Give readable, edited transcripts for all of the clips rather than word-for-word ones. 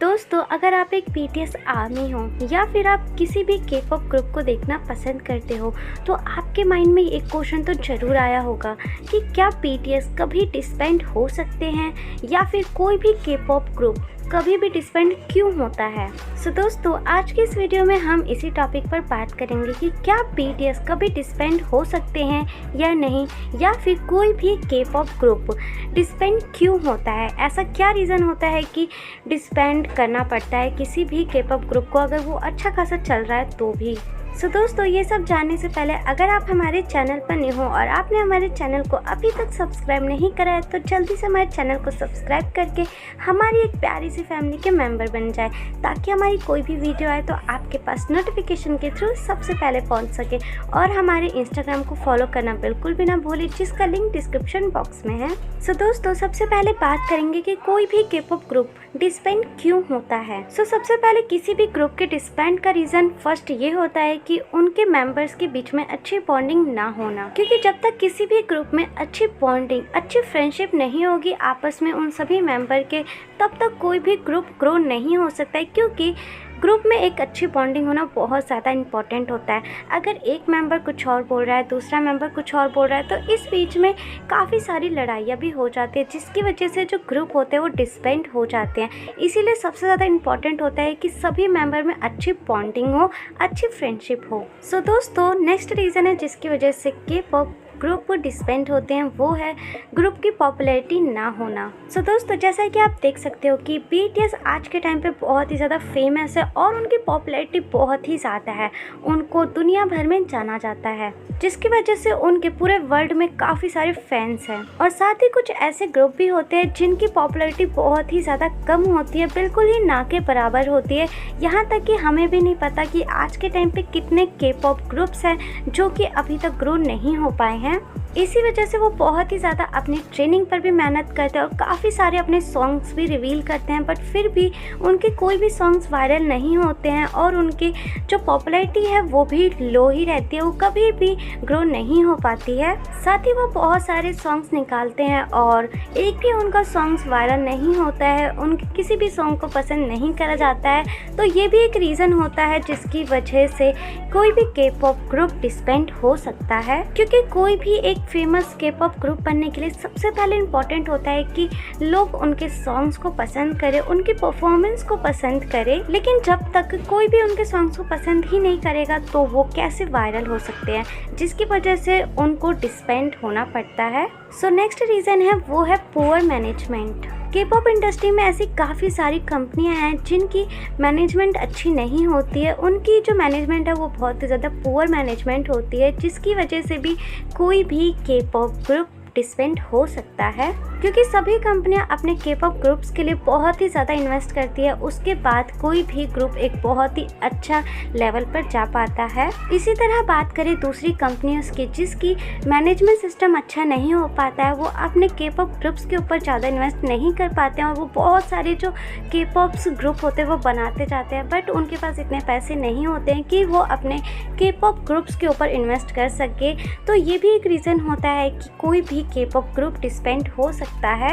दोस्तों, अगर आप एक बीटीएस आर्मी हो या फिर आप किसी भी के पॉप ग्रुप को देखना पसंद करते हो तो आपके माइंड में एक क्वेश्चन तो ज़रूर आया होगा कि क्या बीटीएस कभी डिसबैंड हो सकते हैं या फिर कोई भी के पॉप ग्रुप कभी भी डिसबैंड क्यों होता है। दोस्तों, आज के इस वीडियो में हम इसी टॉपिक पर बात करेंगे कि क्या बीटीएस कभी डिसबैंड हो सकते हैं या नहीं, या फिर कोई भी के पॉप ग्रुप डिसबैंड क्यों होता है। ऐसा क्या रीज़न होता है कि डिसबैंड करना पड़ता है किसी भी के पॉप ग्रुप को अगर वो अच्छा खासा चल रहा है तो भी। दोस्तों, ये सब जानने से पहले अगर आप हमारे चैनल पर नए हो और आपने हमारे चैनल को अभी तक सब्सक्राइब नहीं करा है तो जल्दी से हमारे चैनल को सब्सक्राइब करके हमारी एक प्यारी सी फैमिली के मेंबर बन जाए, ताकि हमारी कोई भी वीडियो आए तो आपके पास नोटिफिकेशन के थ्रू सबसे पहले पहुंच सके। और हमारे इंस्टाग्राम को फॉलो करना बिल्कुल भी ना भूलिए, जिसका लिंक डिस्क्रिप्शन बॉक्स में है। दोस्तों, सबसे पहले बात करेंगे कि कोई भी के पॉप ग्रुप डिसबैंड क्यों होता है। सबसे पहले किसी भी ग्रुप के डिसबैंड का रीज़न फर्स्ट ये होता है कि उनके मेंबर्स के बीच में अच्छी बॉन्डिंग ना होना, क्योंकि जब तक किसी भी ग्रुप में अच्छी बॉन्डिंग, अच्छी फ्रेंडशिप नहीं होगी आपस में उन सभी मेंबर के, तब तक कोई भी ग्रुप ग्रो नहीं हो सकता है। क्योंकि ग्रुप में एक अच्छी बॉन्डिंग होना बहुत ज़्यादा इंपॉर्टेंट होता है। अगर एक मेंबर कुछ और बोल रहा है, दूसरा मेंबर कुछ और बोल रहा है, तो इस बीच में काफ़ी सारी लड़ाइयाँ भी हो जाती है, जिसकी वजह से जो ग्रुप होते हैं वो डिसबैंड हो जाते हैं। इसीलिए सबसे ज़्यादा इंपॉर्टेंट होता है कि सभी मेंबर में अच्छी बॉन्डिंग हो, अच्छी फ्रेंडशिप हो। दोस्तों, नेक्स्ट रीज़न है जिसकी वजह से के पॉप ग्रुप डिसबैंड होते हैं, वो है ग्रुप की पॉपुलैरिटी ना होना। दोस्तों, जैसा कि आप देख सकते हो कि बीटीएस आज के टाइम पे बहुत ही ज़्यादा फेमस है और उनकी पॉपुलैरिटी बहुत ही ज़्यादा है। उनको दुनिया भर में जाना जाता है, जिसकी वजह से उनके पूरे वर्ल्ड में काफ़ी सारे फैंस हैं। और साथ ही कुछ ऐसे ग्रुप भी होते हैं जिनकी पॉपुलैरिटी बहुत ही ज़्यादा कम होती है, बिल्कुल ही ना के बराबर होती है। यहाँ तक कि हमें भी नहीं पता कि आज के टाइम पे कितने के पॉप ग्रुप्स हैं जो कि अभी तक ग्रो नहीं हो पाए हैं। इसी वजह से वो बहुत ही ज़्यादा अपनी ट्रेनिंग पर भी मेहनत करते हैं और काफ़ी सारे अपने सॉन्ग्स भी रिवील करते हैं, बट फिर भी उनके कोई भी सॉन्ग्स वायरल नहीं होते हैं और उनकी जो पॉपुलैरिटी है वो भी लो ही रहती है, वो कभी भी ग्रो नहीं हो पाती है। साथ ही वो बहुत सारे सॉन्ग्स निकालते हैं और एक भी उनका सॉन्ग्स वायरल नहीं होता है, उनके किसी भी सॉन्ग को पसंद नहीं करा जाता है। तो ये भी एक रीज़न होता है जिसकी वजह से कोई भी के पॉप ग्रुप डिसबैंड हो सकता है। क्योंकि कोई भी एक फेमस के पॉप ग्रुप बनने के लिए सबसे पहले इम्पॉर्टेंट होता है कि लोग उनके सॉन्ग्स को पसंद करें, उनकी परफॉर्मेंस को पसंद करें। लेकिन जब तक कोई भी उनके सॉन्ग्स को पसंद ही नहीं करेगा तो वो कैसे वायरल हो सकते हैं, जिसकी वजह से उनको डिसबैंड होना पड़ता है। नेक्स्ट रीज़न है वो है पुअर मैनेजमेंट। के पॉप इंडस्ट्री में ऐसी काफ़ी सारी कंपनियां हैं जिनकी मैनेजमेंट अच्छी नहीं होती है। उनकी जो मैनेजमेंट है वो बहुत ही ज़्यादा पुअर मैनेजमेंट होती है, जिसकी वजह से भी कोई भी के पॉप ग्रुप डिसबैंड हो सकता है। क्योंकि सभी कंपनियां अपने के पॉप ग्रुप्स के लिए बहुत ही ज़्यादा इन्वेस्ट करती है, उसके बाद कोई भी ग्रुप एक बहुत ही अच्छा लेवल पर जा पाता है। इसी तरह बात करें दूसरी कंपनियों की जिसकी मैनेजमेंट सिस्टम अच्छा नहीं हो पाता है, वो अपने के पॉप ग्रुप्स के ऊपर ज़्यादा इन्वेस्ट नहीं कर पाते हैं और वो बहुत सारे जो के पॉप्स ग्रुप होते हैं वो बनाते जाते हैं, बट उनके पास इतने पैसे नहीं होते हैं कि वो अपने के पॉप ग्रुप्स के ऊपर इन्वेस्ट कर सके। तो ये भी एक रीज़न होता है कि कोई भी के पॉप ग्रुप डिसबैंड हो सकता है।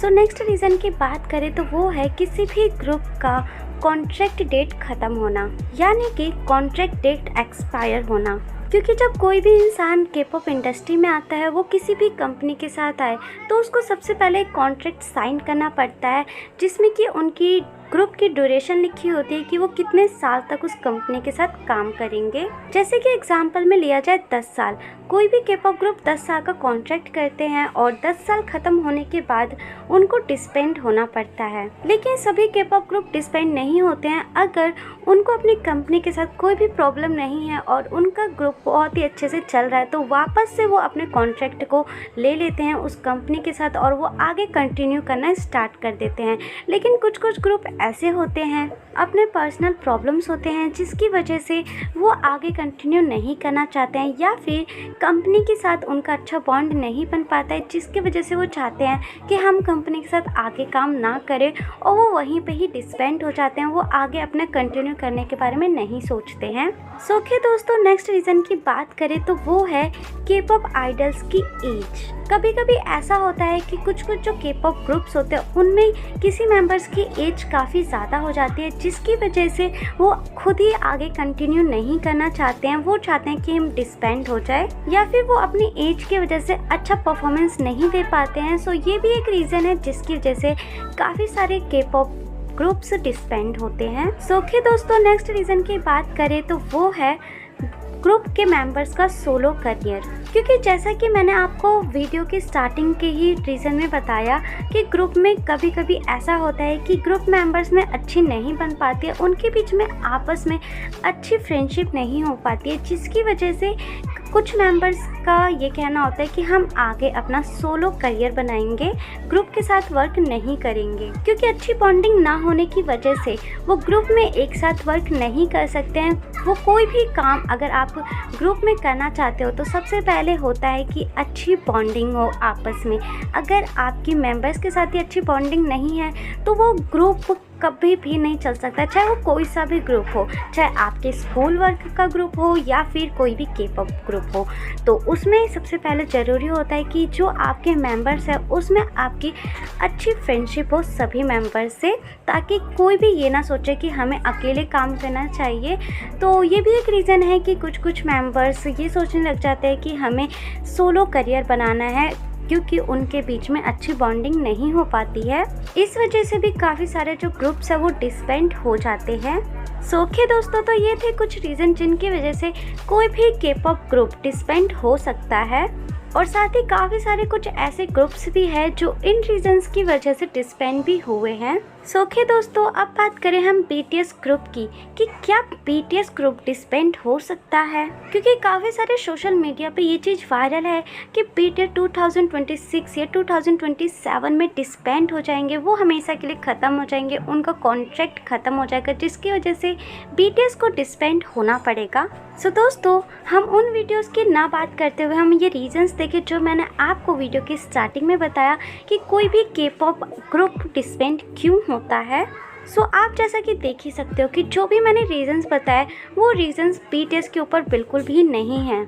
नेक्स्ट रीज़न की बात करें तो वो है किसी भी ग्रुप का कॉन्ट्रैक्ट डेट ख़त्म होना, यानी कि कॉन्ट्रैक्ट डेट एक्सपायर होना। क्योंकि जब कोई भी इंसान के पॉप इंडस्ट्री में आता है, वो किसी भी कंपनी के साथ आए तो उसको सबसे पहले एक कॉन्ट्रैक्ट साइन करना पड़ता है, जिसमें कि उनकी ग्रुप की ड्यूरेशन लिखी होती है कि वो कितने साल तक उस कंपनी के साथ काम करेंगे। जैसे कि एग्जांपल में लिया जाए 10 साल, कोई भी के पॉप ग्रुप 10 साल का कॉन्ट्रैक्ट करते हैं और 10 साल ख़त्म होने के बाद उनको डिसबैंड होना पड़ता है। लेकिन सभी के पॉप ग्रुप डिसबैंड नहीं होते हैं अगर उनको अपनी कंपनी के साथ कोई भी प्रॉब्लम नहीं है और उनका ग्रुप बहुत ही अच्छे से चल रहा है, तो वापस से वो अपने कॉन्ट्रैक्ट को ले लेते हैं उस कंपनी के साथ और वो आगे कंटिन्यू करना स्टार्ट कर देते हैं। लेकिन कुछ कुछ ग्रुप ऐसे होते हैं, अपने पर्सनल प्रॉब्लम्स होते हैं, जिसकी वजह से वो आगे कंटिन्यू नहीं करना चाहते हैं, या फिर कंपनी के साथ उनका अच्छा बॉन्ड नहीं बन पाता है, जिसकी वजह से वो चाहते हैं कि हम कंपनी के साथ आगे काम ना करें और वो वहीं पे ही डिसबैंड हो जाते हैं। वो आगे अपने कंटिन्यू करने के बारे में नहीं सोचते हैं। दोस्तों, नेक्स्ट रीज़न की बात करें तो वो है के पॉप आइडल्स की एज। कभी कभी ऐसा होता है कि कुछ कुछ जो के पॉप ग्रुप्स होते हैं उनमें किसी मेंबर्स की एज काफ़ी काफ़ी ज़्यादा हो जाती है, जिसकी वजह से वो खुद ही आगे कंटिन्यू नहीं करना चाहते हैं। वो चाहते हैं कि हम डिस्बैंड हो जाए, या फिर वो अपनी एज की वजह से अच्छा परफॉर्मेंस नहीं दे पाते हैं। सो ये भी एक रीज़न है जिसकी वजह से काफ़ी सारे के पॉप ग्रुप्स डिस्बैंड होते हैं। सो दोस्तों, नेक्स्ट रीज़न की बात करें तो वो है ग्रुप के मेंबर्स का सोलो करियर। क्योंकि जैसा कि मैंने आपको वीडियो की स्टार्टिंग के ही रीज़न में बताया कि ग्रुप में कभी कभी ऐसा होता है कि ग्रुप मेंबर्स में अच्छी नहीं बन पाती है, उनके बीच में आपस में अच्छी फ्रेंडशिप नहीं हो पाती है, जिसकी वजह से कुछ मेंबर्स का ये कहना होता है कि हम आगे अपना सोलो करियर बनाएंगे, ग्रुप के साथ वर्क नहीं करेंगे। क्योंकि अच्छी बॉन्डिंग ना होने की वजह से वो ग्रुप में एक साथ वर्क नहीं कर सकते हैं। वो कोई भी काम अगर आप ग्रुप में करना चाहते हो तो सबसे पहले होता है कि अच्छी बॉन्डिंग हो आपस में। अगर आपकी मेंबर्स के साथ ही अच्छी बॉन्डिंग नहीं है तो वो ग्रुप कभी भी नहीं चल सकता, चाहे वो कोई सा भी ग्रुप हो, चाहे आपके स्कूल वर्क का ग्रुप हो या फिर कोई भी के पॉप ग्रुप हो। तो उसमें सबसे पहले ज़रूरी होता है कि जो आपके मेंबर्स हैं उसमें आपकी अच्छी फ्रेंडशिप हो सभी मेंबर्स से, ताकि कोई भी ये ना सोचे कि हमें अकेले काम करना चाहिए। तो ये भी एक रीज़न है कि कुछ मेंबर्स ये सोचने लग जाते हैं कि हमें सोलो करियर बनाना है, क्योंकि उनके बीच में अच्छी बॉन्डिंग नहीं हो पाती है। इस वजह से भी काफ़ी सारे जो ग्रुप्स है वो डिस्बैंड हो जाते हैं। ओके दोस्तों, तो ये थे कुछ रीज़न जिनकी वजह से कोई भी के पॉप ग्रुप डिस्बैंड हो सकता है, और साथ ही काफ़ी सारे कुछ ऐसे ग्रुप्स भी हैं जो इन रीजंस की वजह से डिस्बैंड भी हुए हैं। ओके दोस्तों, अब बात करें हम BTS ग्रुप की कि क्या BTS ग्रुप डिस्बैंड हो सकता है। क्योंकि काफ़ी सारे सोशल मीडिया पे ये चीज़ वायरल है कि BTS 2026 या 2027 में डिस्बैंड हो जाएंगे, वो हमेशा के लिए ख़त्म हो जाएंगे, उनका कॉन्ट्रैक्ट ख़त्म हो जाएगा, जिसकी वजह से BTS को डिस्बैंड होना पड़ेगा। सो दोस्तों, हम उन वीडियोस की ना बात करते हुए हम ये रीजंस देखें जो मैंने आपको वीडियो की स्टार्टिंग में बताया कि कोई भी के पॉप ग्रुप डिस्बैंड क्यों होता है। सो आप जैसा कि देख ही सकते हो कि जो भी मैंने रीजंस बताए वो रीजंस BTS के ऊपर बिल्कुल भी नहीं हैं।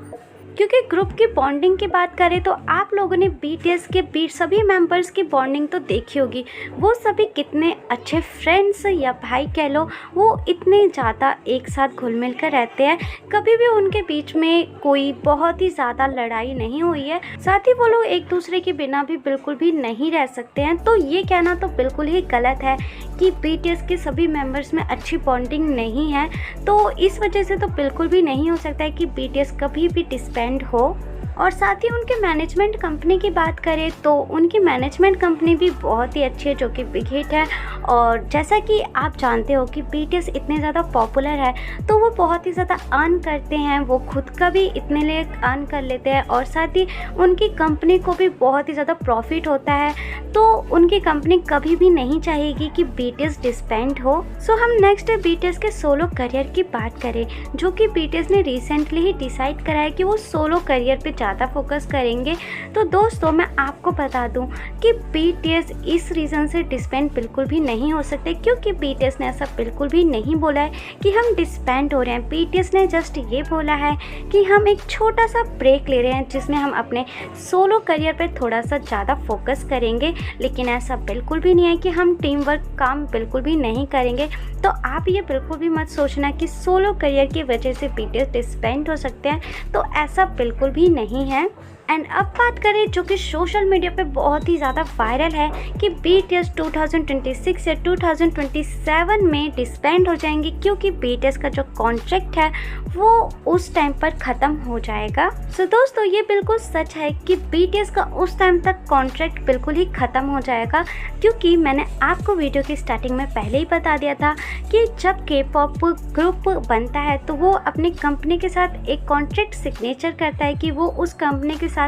क्योंकि ग्रुप की बॉन्डिंग की बात करें तो आप लोगों ने BTS के बीच सभी मेंबर्स की बॉन्डिंग तो देखी होगी। वो सभी कितने अच्छे फ्रेंड्स या भाई कह लो, वो इतने ज़्यादा एक साथ घुल मिल कर रहते हैं। कभी भी उनके बीच में कोई बहुत ही ज़्यादा लड़ाई नहीं हुई है। साथ ही वो लोग एक दूसरे के बिना भी बिल्कुल भी नहीं रह सकते हैं। तो ये कहना तो बिल्कुल ही गलत है कि BTS के सभी मेंबर्स में अच्छी बॉन्डिंग नहीं है। तो इस वजह से तो बिल्कुल भी नहीं हो सकता है कि BTS कभी भी डिस्बैंड हो। और साथ ही उनके मैनेजमेंट कंपनी की बात करें तो उनकी मैनेजमेंट कंपनी भी बहुत ही अच्छी है, जो कि बिग हिट है। और जैसा कि आप जानते हो कि BTS इतने ज़्यादा पॉपुलर है तो वो बहुत ही ज़्यादा अर्न करते हैं, वो खुद का भी इतने लिए अर्न कर लेते हैं, और साथ ही उनकी कंपनी को भी बहुत ही ज़्यादा प्रॉफिट होता है। तो उनकी कंपनी कभी भी नहीं चाहेगी कि BTS डिस्बैंड हो। सो हम नेक्स्ट BTS के सोलो करियर की बात करें, जो कि BTS ने रिसेंटली ही डिसाइड करा है कि वो सोलो करियर पे ज़्यादा फोकस करेंगे। तो दोस्तों, मैं आपको बता दूं कि BTS इस रीज़न से डिस्बैंड बिल्कुल भी नहीं हो सकते, क्योंकि BTS ने ऐसा बिल्कुल भी नहीं बोला है कि हम डिस्बैंड हो रहे हैं। BTS ने जस्ट ये बोला है कि हम एक छोटा सा ब्रेक ले रहे हैं, जिसमें हम अपने सोलो करियर पर थोड़ा सा ज़्यादा फोकस करेंगे। लेकिन ऐसा बिल्कुल भी नहीं है कि हम टीम वर्क काम बिल्कुल भी नहीं करेंगे। तो आप ये बिल्कुल भी मत सोचना कि सोलो करियर की वजह से BTS डिस्बैंड हो सकते हैं, तो ऐसा बिल्कुल भी नहीं है। एंड अब बात करें जो कि सोशल मीडिया पे बहुत ही ज़्यादा वायरल है कि BTS 2026 या 2027 में डिस्बैंड हो जाएंगे, क्योंकि BTS का जो कॉन्ट्रैक्ट है वो उस टाइम पर ख़त्म हो जाएगा। सो दोस्तों, ये बिल्कुल सच है कि BTS का उस टाइम तक कॉन्ट्रैक्ट बिल्कुल ही ख़त्म हो जाएगा, क्योंकि मैंने आपको वीडियो की स्टार्टिंग में पहले ही बता दिया था कि जब के पॉप ग्रुप बनता है तो वो अपनी कंपनी के साथ एक कॉन्ट्रैक्ट सिग्नेचर करता है कि वो उस कंपनी के साथ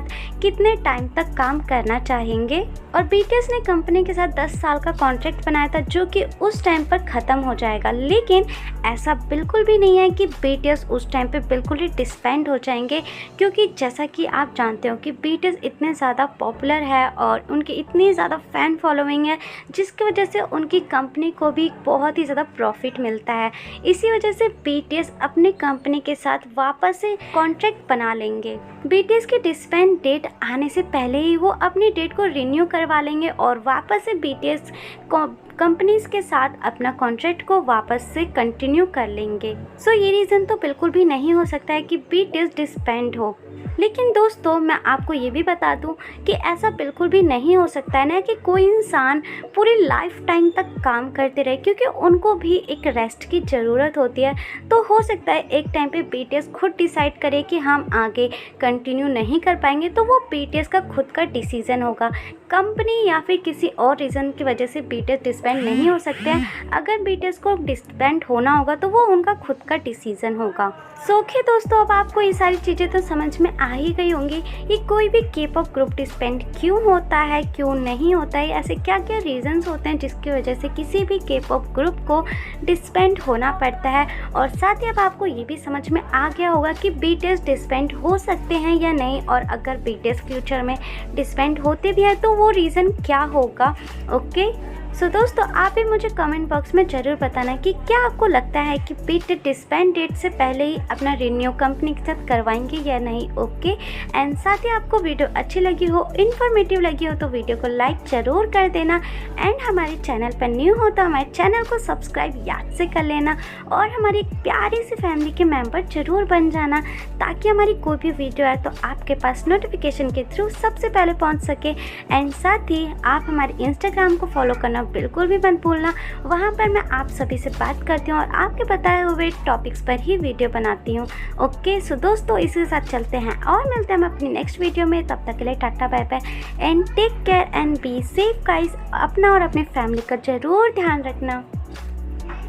कितने टाइम तक काम करना चाहेंगे। और BTS ने कंपनी के साथ 10 साल का कॉन्ट्रैक्ट बनाया था, जो कि उस टाइम पर ख़त्म हो जाएगा। लेकिन ऐसा बिल्कुल भी नहीं है कि BTS उस टाइम पे बिल्कुल ही डिस्बैंड हो जाएंगे, क्योंकि जैसा कि आप जानते हो कि BTS इतने ज़्यादा पॉपुलर है और उनकी इतनी ज़्यादा फ़ैन फॉलोइंग है, जिसकी वजह से उनकी कंपनी को भी बहुत ही ज़्यादा प्रॉफिट मिलता है। इसी वजह से BTS अपनी कंपनी के साथ वापस से कॉन्ट्रैक्ट बना लेंगे। BTS की डिस्बैंड डेट आने से पहले ही वो अपनी डेट को रिन्यू करवा लेंगे और वापस से BTS कंपनीज के साथ अपना कॉन्ट्रैक्ट को वापस से कंटिन्यू कर लेंगे। सो ये रीज़न तो बिल्कुल भी नहीं हो सकता है कि BTS डिसबैंड हो। लेकिन दोस्तों मैं आपको ये भी बता दूं कि ऐसा बिल्कुल भी नहीं हो सकता है ना कि कोई इंसान पूरी लाइफ टाइम तक काम करते रहे, क्योंकि उनको भी एक रेस्ट की ज़रूरत होती है। तो हो सकता है एक टाइम पे BTS खुद डिसाइड करे कि हम आगे कंटिन्यू नहीं कर पाएंगे, तो वो BTS का खुद का डिसीज़न होगा। कंपनी या फिर किसी और रीज़न की वजह से BTS डिसबैंड नहीं हो सकते हैं। अगर BTS को डिसबैंड होना होगा तो वो उनका खुद का डिसीज़न होगा। सो ओके दोस्तों, अब आपको ये सारी चीज़ें तो समझ में आ ही गई होंगी कि कोई भी K-pop ग्रुप डिसबैंड क्यों होता है, क्यों नहीं होता है, ऐसे क्या क्या रीज़न्स होते हैं जिसकी वजह से किसी भी K-pop ग्रुप को डिसबैंड होना पड़ता है। और साथ ही अब आपको ये भी समझ में आ गया होगा कि BTS डिसबैंड हो सकते हैं या नहीं, और अगर BTS फ्यूचर में डिसबैंड होते भी हैं तो वो रीज़न क्या होगा। ओके सो दोस्तों, आप भी मुझे कमेंट बॉक्स में ज़रूर बताना कि क्या आपको लगता है कि BTS डिसबैंड डेट से पहले ही अपना रिन्यू कंपनी के साथ करवाएंगे या नहीं। ओके एंड साथ ही आपको वीडियो अच्छी लगी हो, इन्फॉर्मेटिव लगी हो तो वीडियो को लाइक ज़रूर कर देना। एंड हमारे चैनल पर न्यू हो तो हमारे चैनल को सब्सक्राइब याद से कर लेना, और हमारी एक प्यारी सी फैमिली के मेम्बर ज़रूर बन जाना, ताकि हमारी कोई भी वीडियो आए तो आपके पास नोटिफिकेशन के थ्रू सबसे पहले पहुँच सके। एंड साथ ही आप हमारे इंस्टाग्राम को फॉलो करना बिल्कुल भी मत भूलना। वहाँ पर मैं आप सभी से बात करती हूँ और आपके बताए हुए टॉपिक्स पर ही वीडियो बनाती हूँ। ओके सो दोस्तों, इसी के साथ चलते हैं और मिलते हैं हम अपनी नेक्स्ट वीडियो में। तब तक के लिए tata bye bye and take care and be safe guys. अपना और अपनी फैमिली का ज़रूर ध्यान रखना।